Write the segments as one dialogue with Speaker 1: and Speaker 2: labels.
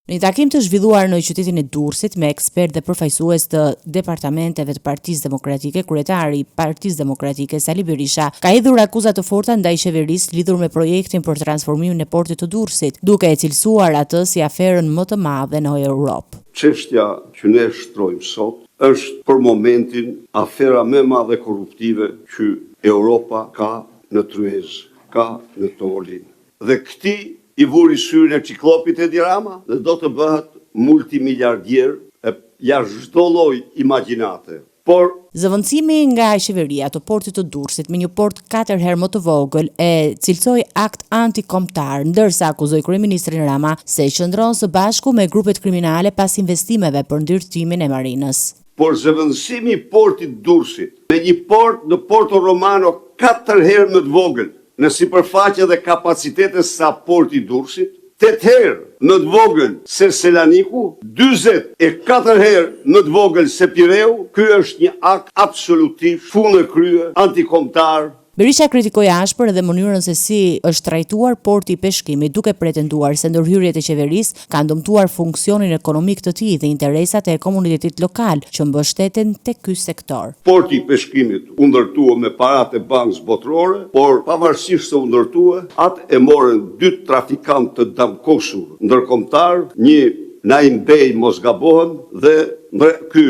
Speaker 1: Në një takim të zhvilluar në qytetin e Durrësit me ekspert dhe përfaqësues të departamenteve të Partisë Demokratike, kryetari i Partisë Demokratike Sali Berisha ka hedhur akuza të forta ndaj qeverisë lidhur me projektin për transformimin e portit të Durrësit, duke e cilësuar atë si aferën më të madhe në Europë.
Speaker 2: Çështja që ne shtrojmë sot është për momentin afera më e madhe korruptive që Europa ka në tryezë, ka në Tolin. Dhe këti i vuri syrin e ciklopit Edi Rama dhe do të bëhet multimiliardier jashtë çdo lloj imagjinate. Por
Speaker 1: zëvendësimi nga qeveria të portit të Durrësit me një port 4 herë më të vogël e cilësoi akt antikombëtar, ndërsa akuzoi kryeministrin Rama se qëndron së bashku me grupet kriminale pas investimeve për ndërtimin e marinës.
Speaker 2: Por zëvendësimi i portit Durrësit me një port në Porto Romano 4 herë më të vogël në sipërfaqe dhe kapacitete sa porti i Durrësit, 8 herë më të vogël se Selaniku, 44 herë më të vogël se Pireu, ky është një akt absolutisht fundë krye, antikombëtar.
Speaker 1: Berisha kritikoi ashpër edhe mënyrën se si është trajtuar porti i peshkimit, duke pretenduar se ndërhyrjet e qeverisë kanë dëmtuar funksionin ekonomik të tij dhe interesat e komunitetit lokal që mbështeten tek ky sektor.
Speaker 2: Porti i peshkimit u ndërtua me paratë e bankës botërore, por pavarësisht se u ndërtua, atë e morën 2 trafikantë të damkosur ndërkombëtar, një Naim Bey mos gabohem dhe ky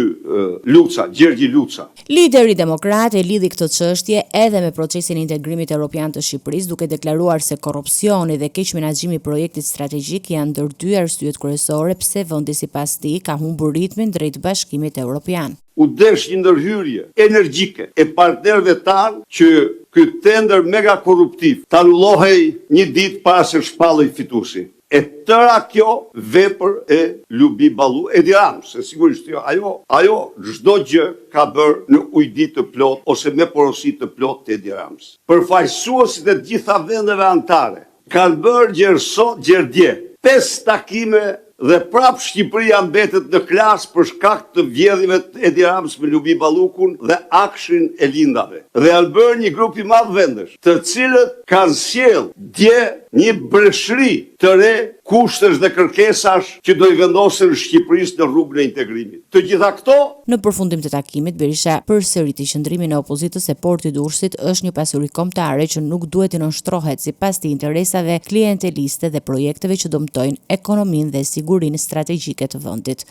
Speaker 2: Gjergji Luca.
Speaker 1: Lideri demokrat e lidhi këtë çështje edhe me procesin e integrimit evropian të Shqipërisë, duke deklaruar se korrupsioni dhe keq menaxhimi i projektit strategjik janë ndër 2 arsyet kryesore pse vendi sipas tij ka humbur ritmin drejt bashkimit evropian.
Speaker 2: U desh një ndërhyrje energjike e partnerëve tanë që ky tender mega korruptiv ta anullohej një ditë para se shpallej fituesi. E tëra kjo vepër e Lubi Ballu Edi Ramës, se sigurisht jo, ajo çdo gjë ka bërë në ujdi të plot ose me porosi të plot të Edi Ramës. Përfaqësuesit e gjitha vendeve anëtare kanë bërë gjerdje 5 takime dhe prap Shqipëria mbetet në klas për shkak të vjedhjeve të Edi Ramës me Lubi Ballukun dhe akshin e lindave. Dhe janë bërë një grup i madh vendesh, të cilët kanë sjell dje një breshri të re kushtesh dhe kërkesash që do i vendosen Shqipërisë në rrugën e integrimit. Të gjitha këto.
Speaker 1: Në përfundim të takimit, Berisha përsëriti qëndrimin e opozitës se porti i Durrësit është një pasuri kombëtare që nuk duhet të nënshtrohet sipas të interesave klienteliste dhe projekteve që dëmtojnë ekonominë dhe sigurinë strategjike të vendit.